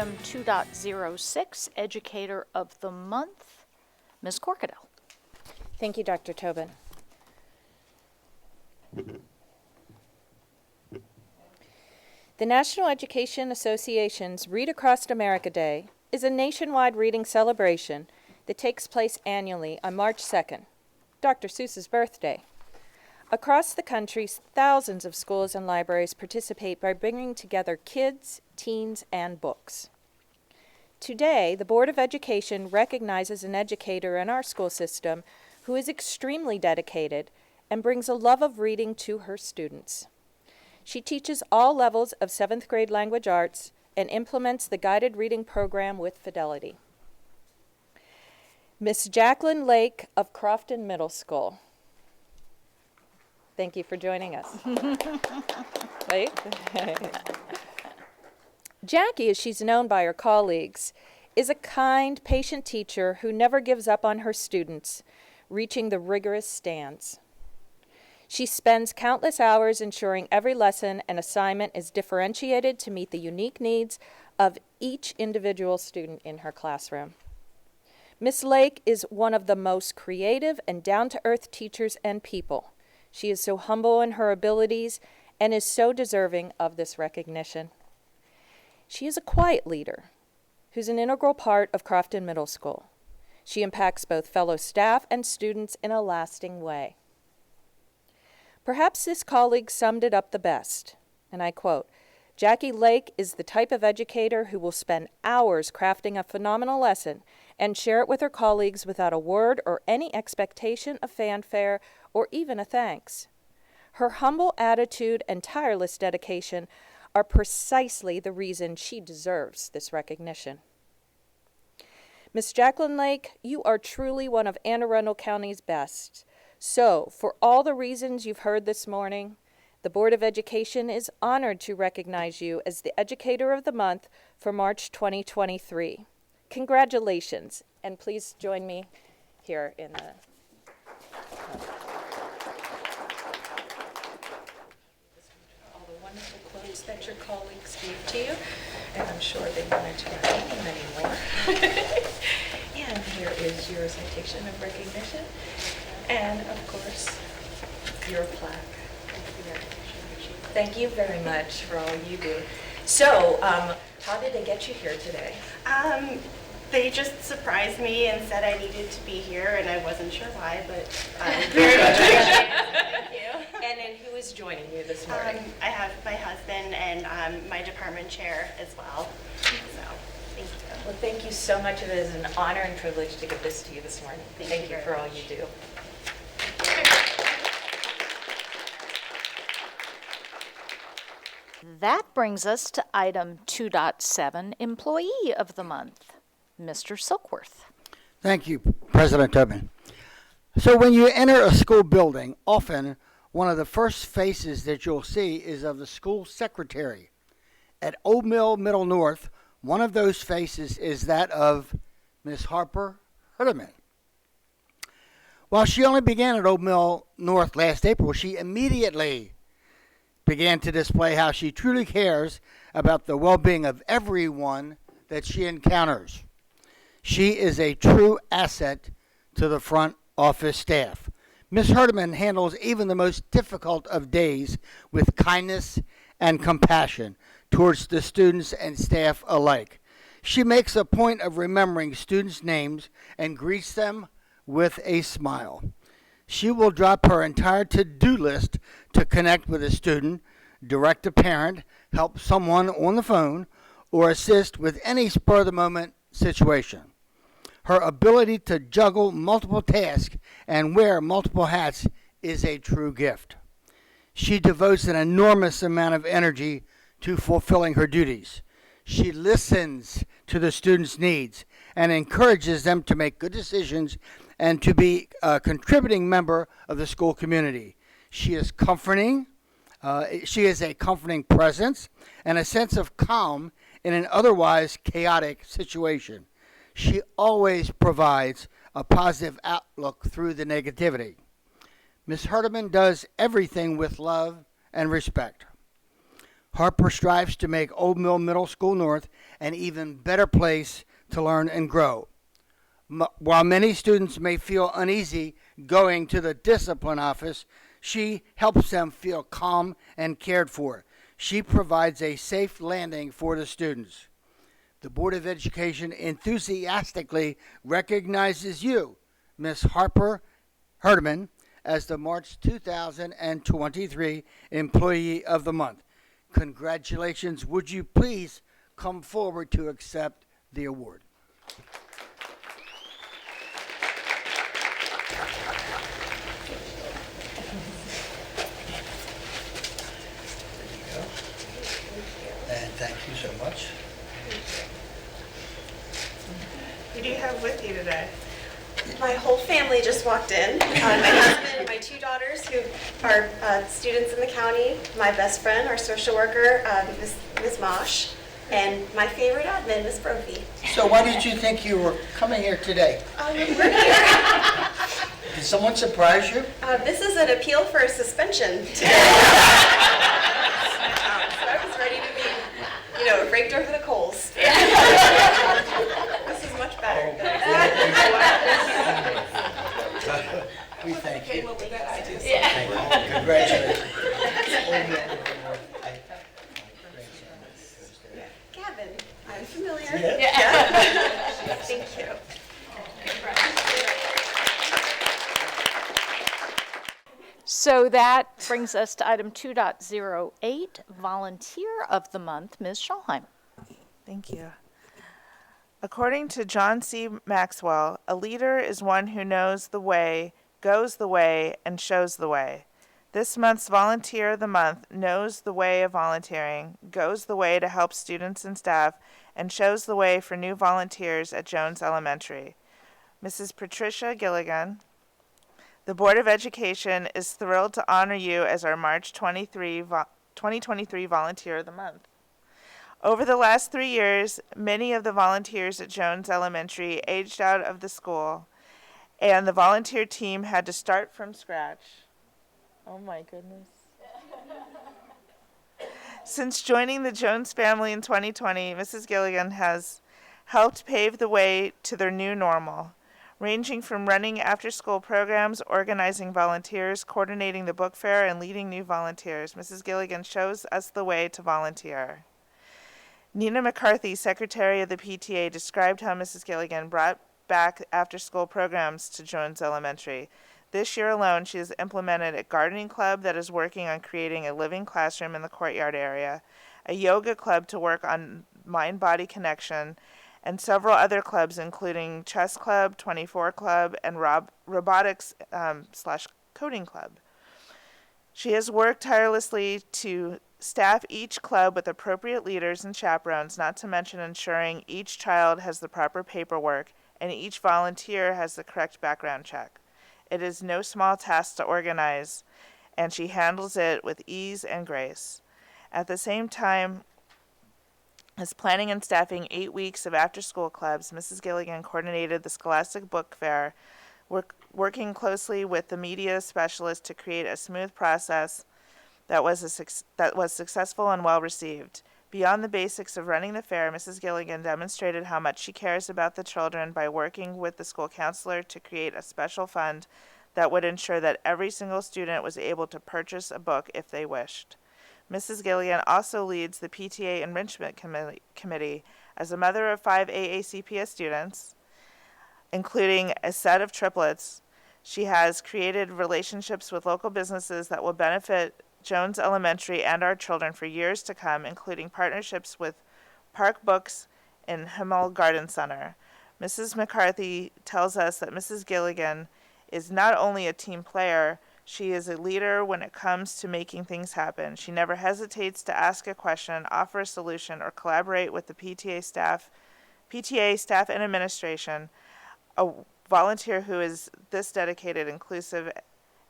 item 2.06, Educator of the Month, Ms. Corkadell. Thank you, Dr. Tobin. The National Education Association's Read Across America Day is a nationwide reading celebration that takes place annually on March 2nd, Dr. Seuss's birthday. Across the country, thousands of schools and libraries participate by bringing together kids, teens, and books. Today, the Board of Education recognizes an educator in our school system who is extremely dedicated and brings a love of reading to her students. She teaches all levels of 7th grade language arts and implements the guided reading program with fidelity. Miss Jacqueline Lake of Crofton Middle School. Thank you for joining us. Lake? Jackie, as she's known by her colleagues, is a kind, patient teacher who never gives up on her students, reaching the rigorous stands. She spends countless hours ensuring every lesson and assignment is differentiated to meet the unique needs of each individual student in her classroom. Miss Lake is one of the most creative and down-to-earth teachers and people. She is so humble in her abilities and is so deserving of this recognition. She is a quiet leader who's an integral part of Crofton Middle School. She impacts both fellow staff and students in a lasting way. Perhaps this colleague summed it up the best, and I quote, "Jackie Lake is the type of educator who will spend hours crafting a phenomenal lesson and share it with her colleagues without a word or any expectation of fanfare or even a thanks. Her humble attitude and tireless dedication are precisely the reason she deserves this recognition." Miss Jacqueline Lake, you are truly one of Anne Arundel County's best. So, for all the reasons you've heard this morning, the Board of Education is honored to recognize you as the Educator of the Month for March 2023. Congratulations, and please join me here in the... all the wonderful quotes that your colleagues gave to you, and I'm sure they wanted to write many more. And here is your citation of recognition, and of course, your plaque. Thank you very much for all you do. So, how did they get you here today? They just surprised me and said I needed to be here, and I wasn't sure why, but very much appreciate it. Thank you. And then who is joining you this morning? I have my husband and my department chair as well. So, thank you. Well, thank you so much. It is an honor and privilege to give this to you this morning. Thank you for all you do. That brings us to item 2.7, Employee of the Month, Mr. Silkworth. Thank you, President Tobin. So when you enter a school building, often one of the first faces that you'll see is of the school secretary. At Old Mill Middle North, one of those faces is that of Miss Harper Hurdeman. While she only began at Old Mill North last April, she immediately began to display how she truly cares about the well-being of everyone that she encounters. She is a true asset to the front office staff. Ms. Hurdeman handles even the most difficult of days with kindness and compassion towards the students and staff alike. She makes a point of remembering students' names and greets them with a smile. She will drop her entire to-do list to connect with a student, direct a parent, help someone on the phone, or assist with any spur-of-the-moment situation. Her ability to juggle multiple tasks and wear multiple hats is a true gift. She devotes an enormous amount of energy to fulfilling her duties. She listens to the students' needs and encourages them to make good decisions and to be a contributing member of the school community. She is comforting. She is a comforting presence and a sense of calm in an otherwise chaotic situation. She always provides a positive outlook through the negativity. Ms. Hurdeman does everything with love and respect. Harper strives to make Old Mill Middle School North an even better place to learn and grow. While many students may feel uneasy going to the discipline office, she helps them feel calm and cared for. She provides a safe landing for the students. The Board of Education enthusiastically recognizes you, Ms. Harper Herdeman, as the March 2023 Employee of the Month. Congratulations. Would you please come forward to accept the award? And thank you so much. Who do you have with you today? My whole family just walked in. My husband, my two daughters who are students in the county, my best friend, our social worker, Ms. Mosh, and my favorite admin, Ms. Brophy. So why did you think you were coming here today? We're here. Did someone surprise you? This is an appeal for a suspension. So I was ready to be, raked over the coals. This is much better. We thank you. Came up with that idea. Thank you. Congratulations. Gavin, I'm familiar. Yeah. Thank you. So that brings us to item 2.08, Volunteer of the Month, Ms. Schalheim. Thank you. According to John C. Maxwell, a leader is one who knows the way, goes the way, and shows the way. This month's Volunteer of the Month knows the way of volunteering, goes the way to help students and staff, and shows the way for new volunteers at Jones Elementary. Mrs. Patricia Gilligan, the Board of Education is thrilled to honor you as our March 2023 Volunteer of the Month. Over the last 3 years, many of the volunteers at Jones Elementary aged out of the school, and the volunteer team had to start from scratch. Oh my goodness. Since joining the Jones family in 2020, Mrs. Gilligan has helped pave the way to their new normal, ranging from running after-school programs, organizing volunteers, coordinating the book fair, and leading new volunteers. Mrs. Gilligan shows us the way to volunteer. Nina McCarthy, secretary of the PTA, described how Mrs. Gilligan brought back after-school programs to Jones Elementary. This year alone, she has implemented a gardening club that is working on creating a living classroom in the courtyard area, a yoga club to work on mind-body connection, and several other clubs, including Chess Club, 24 Club, and Robotics / Coding Club. She has worked tirelessly to staff each club with appropriate leaders and chaperones, not to mention ensuring each child has the proper paperwork and each volunteer has the correct background check. It is no small task to organize, and she handles it with ease and grace. At the same time as planning and staffing 8 weeks of after-school clubs, Mrs. Gilligan coordinated the Scholastic Book Fair, working closely with the media specialist to create a smooth process that was successful and well received. Beyond the basics of running the fair, Mrs. Gilligan demonstrated how much she cares about the children by working with the school counselor to create a special fund that would ensure that every single student was able to purchase a book if they wished. Mrs. Gilligan also leads the PTA Enrichment Committee. As a mother of 5 AACPS students, including a set of triplets, she has created relationships with local businesses that will benefit Jones Elementary and our children for years to come, including partnerships with Park Books and Himmel Garden Center. Mrs. McCarthy tells us that Mrs. Gilligan is not only a team player, she is a leader when it comes to making things happen. She never hesitates to ask a question, offer a solution, or collaborate with the PTA staff and administration. A volunteer who is this dedicated, inclusive,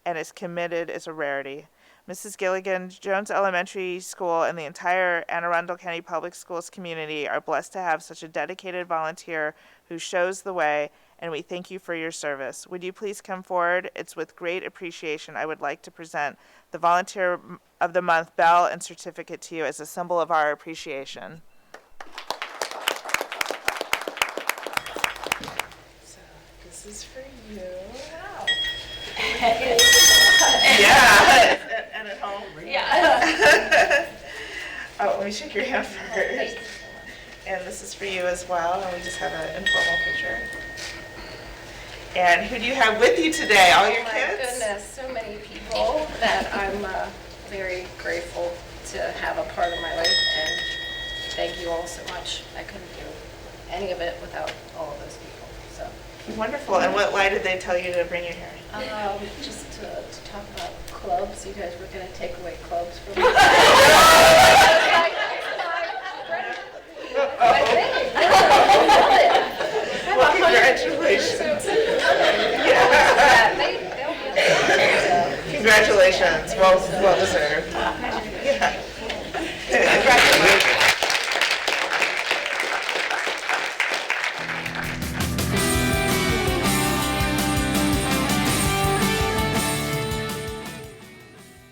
and is committed is a rarity. Mrs. Gilligan, Jones Elementary School, and the entire Anne Arundel County Public Schools community are blessed to have such a dedicated volunteer who shows the way and we thank you for your service. Would you please come forward? It's with great appreciation I would like to present the Volunteer of the Month bell and certificate to you as a symbol of our appreciation. So this is for you. Wow. Yeah, and at home. Yeah. Oh, let me shake your hand first. And this is for you as well, and we just have an informal picture. And who do you have with you today? All your kids? Oh my goodness, so many people that I'm very grateful to have a part of my life, and thank you all so much. I couldn't do any of it without all of those people. So Wonderful. And what lie did they tell you to bring you here? just to talk about clubs, you guys were going to take away clubs from me. Well, congratulations. Congratulations. Well deserved. Yeah.